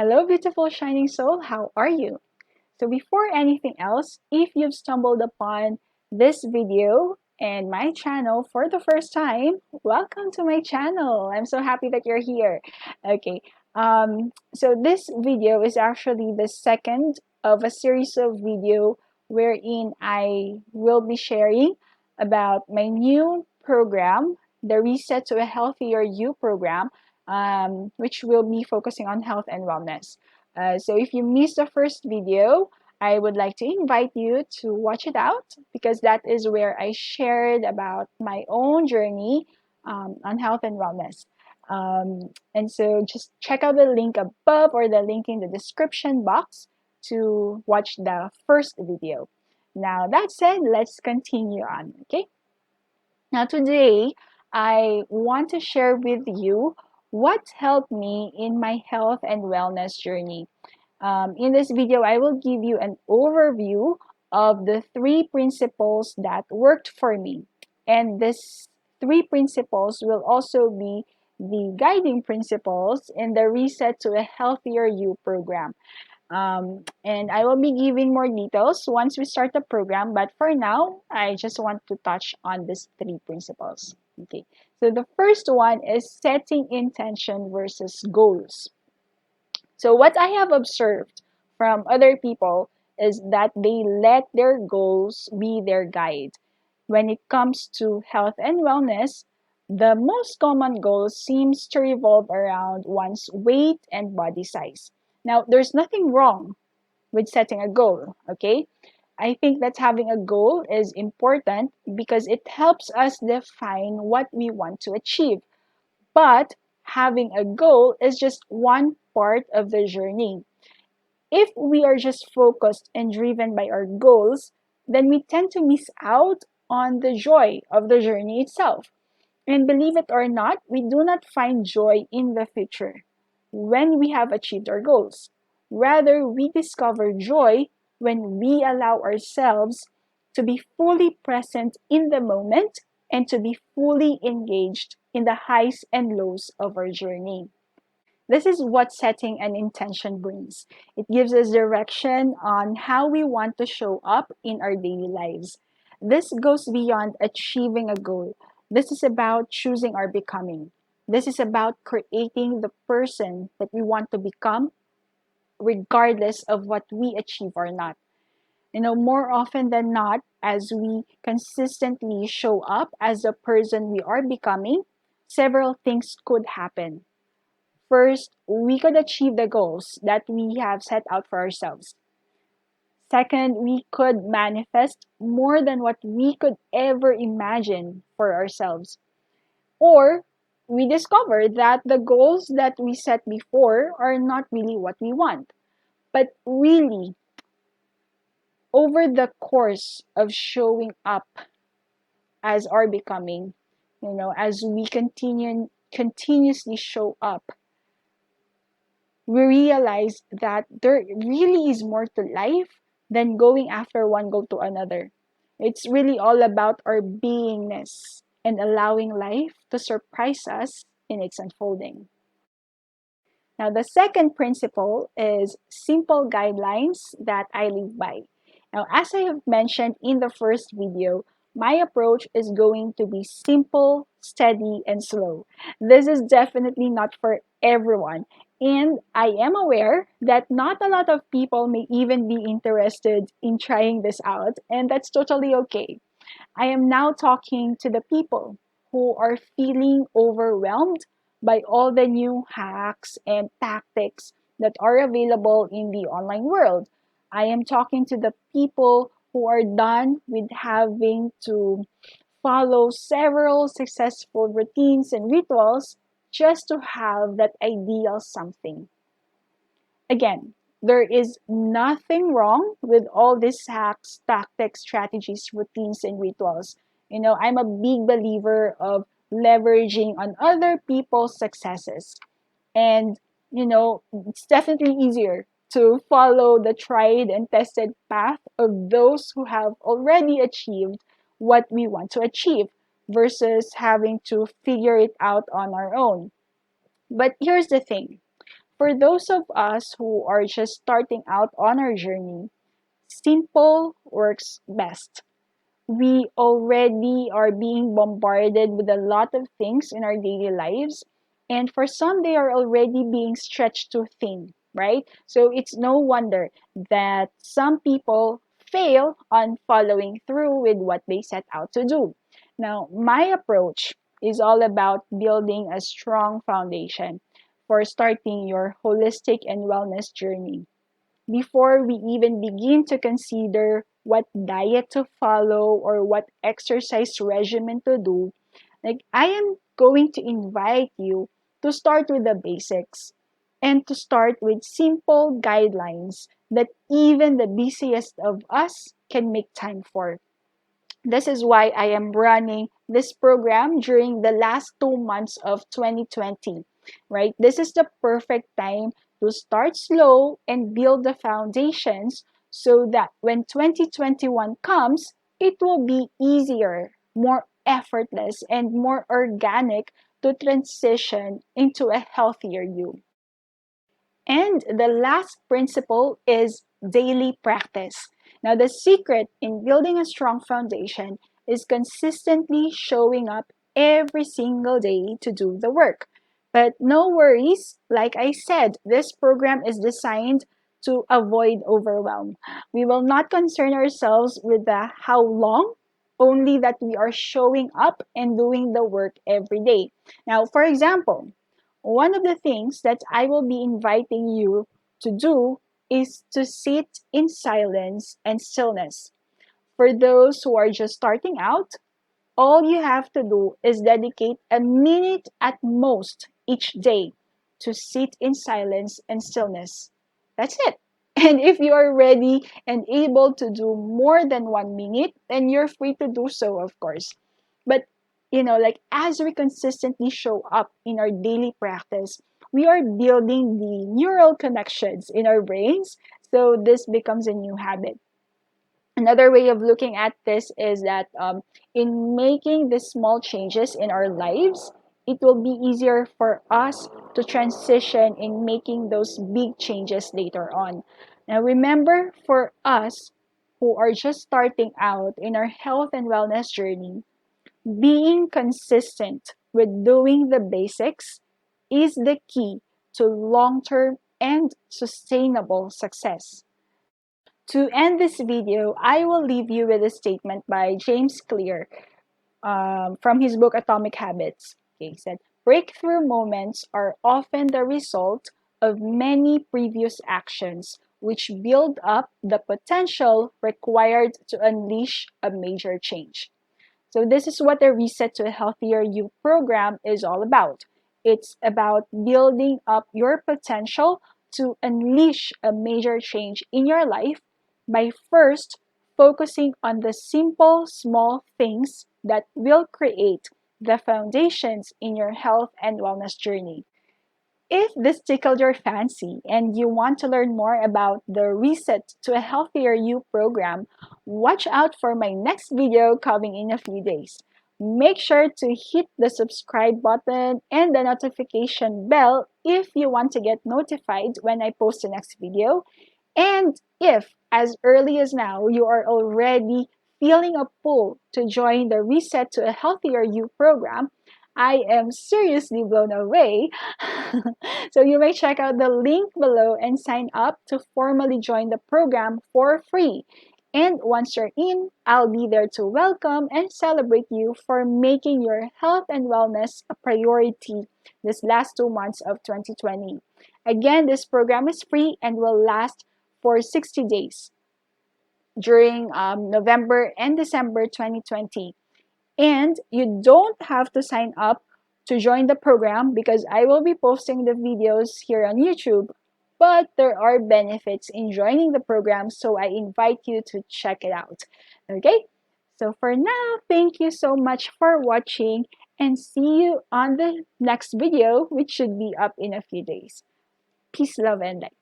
Hello, beautiful shining soul. How are you? So, before anything else, if you've stumbled upon this video and my channel for the first time, welcome to my channel. I'm so happy that you're here. Okay, so this video is actually the second of a series of video wherein I will be sharing about my new program, the Reset to a Healthier You program, which will be focusing on health and wellness. So if you missed the first video, I would like to invite you to watch it out because that is where I shared about my own journey on health and wellness. And so just check out the link above or the link in the description box to watch the first video. Now, that said, let's continue on, okay? Now, today, I want to share with you what helped me in my health and wellness journey. In this video, I will give you an overview of the three principles that worked for me. And these three principles will also be the guiding principles in the Reset to a Healthier You program. And I will be giving more details once we start the program. But for now, I just want to touch on these three principles. Okay. So the first one is setting intention versus goals. So what I have observed from other people is that they let their goals be their guide. When it comes to health and wellness, the most common goal seems to revolve around one's weight and body size. Now, there's nothing wrong with setting a goal, okay? I think that having a goal is important because it helps us define what we want to achieve. But having a goal is just one part of the journey. If we are just focused and driven by our goals, then we tend to miss out on the joy of the journey itself. And believe it or not, we do not find joy in the future when we have achieved our goals. Rather, we discover joy when we allow ourselves to be fully present in the moment and to be fully engaged in the highs and lows of our journey. This is what setting an intention brings. It gives us direction on how we want to show up in our daily lives. This goes beyond achieving a goal. This is about choosing our becoming. This is about creating the person that we want to become, regardless of what we achieve or not. More often than not, as we consistently show up as the person we are becoming, several things could happen. First, we could achieve the goals that we have set out for ourselves. Second, we could manifest more than what we could ever imagine for ourselves. Or we discover that the goals that we set before are not really what we want. But really, over the course of showing up as our becoming, as we continuously show up, we realize that there really is more to life than going after one goal to another. It's really all about our beingness and allowing life to surprise us in its unfolding. Now, the second principle is simple guidelines that I live by. Now, as I have mentioned in the first video, my approach is going to be simple, steady, and slow. This is definitely not for everyone. And I am aware that not a lot of people may even be interested in trying this out, and that's totally okay. I am now talking to the people who are feeling overwhelmed by all the new hacks and tactics that are available in the online world. I am talking to the people who are done with having to follow several successful routines and rituals just to have that ideal something. Again, there is nothing wrong with all these hacks, tactics, strategies, routines, and rituals. I'm a big believer of leveraging on other people's successes. And, it's definitely easier to follow the tried and tested path of those who have already achieved what we want to achieve versus having to figure it out on our own. But here's the thing. For those of us who are just starting out on our journey, simple works best. We already are being bombarded with a lot of things in our daily lives. And for some, they are already being stretched too thin, right? So it's no wonder that some people fail on following through with what they set out to do. Now, my approach is all about building a strong foundation for starting your holistic and wellness journey before we even begin to consider what diet to follow or what exercise regimen to do, like I am going to invite you to start with the basics and to start with simple guidelines that even the busiest of us can make time for. This is why I am running this program during the last 2 months of 2020, right? This is the perfect time to start slow and build the foundations so that when 2021 comes, it will be easier, more effortless, and more organic to transition into a healthier you. And the last principle is daily practice. Now, the secret in building a strong foundation is consistently showing up every single day to do the work. But no worries, like I said, this program is designed to avoid overwhelm. We will not concern ourselves with the how long, only that we are showing up and doing the work every day. Now, for example, one of the things that I will be inviting you to do is to sit in silence and stillness. For those who are just starting out, all you have to do is dedicate a minute at most each day to sit in silence and stillness. That's it. And if you are ready and able to do more than 1 minute, then you're free to do so, of course. But, like as we consistently show up in our daily practice, we are building the neural connections in our brains. So this becomes a new habit. Another way of looking at this is that in making the small changes in our lives, it will be easier for us to transition in making those big changes later on. Now, remember, for us who are just starting out in our health and wellness journey, being consistent with doing the basics is the key to long term and sustainable success. To end this video, I will leave you with a statement by James Clear from his book Atomic Habits. Okay, he said, breakthrough moments are often the result of many previous actions, which build up the potential required to unleash a major change. So this is what the Reset to a Healthier You program is all about. It's about building up your potential to unleash a major change in your life by first focusing on the simple, small things that will create the foundations in your health and wellness journey. If this tickled your fancy and you want to learn more about the Reset to a Healthier You program, watch out for my next video coming in a few days. Make sure to hit the subscribe button and the notification bell if you want to get notified when I post the next video. And if, as early as now, you are already feeling a pull to join the Reset to a Healthier You program, I am seriously blown away. So you may check out the link below and sign up to formally join the program for free. And once you're in, I'll be there to welcome and celebrate you for making your health and wellness a priority this last 2 months of 2020. Again, this program is free and will last for 60 days during November and December 2020. And you don't have to sign up to join the program because I will be posting the videos here on YouTube. But there are benefits in joining the program, so I invite you to check it out. Okay? So for now, thank you so much for watching and see you on the next video, which should be up in a few days. Peace, love, and light.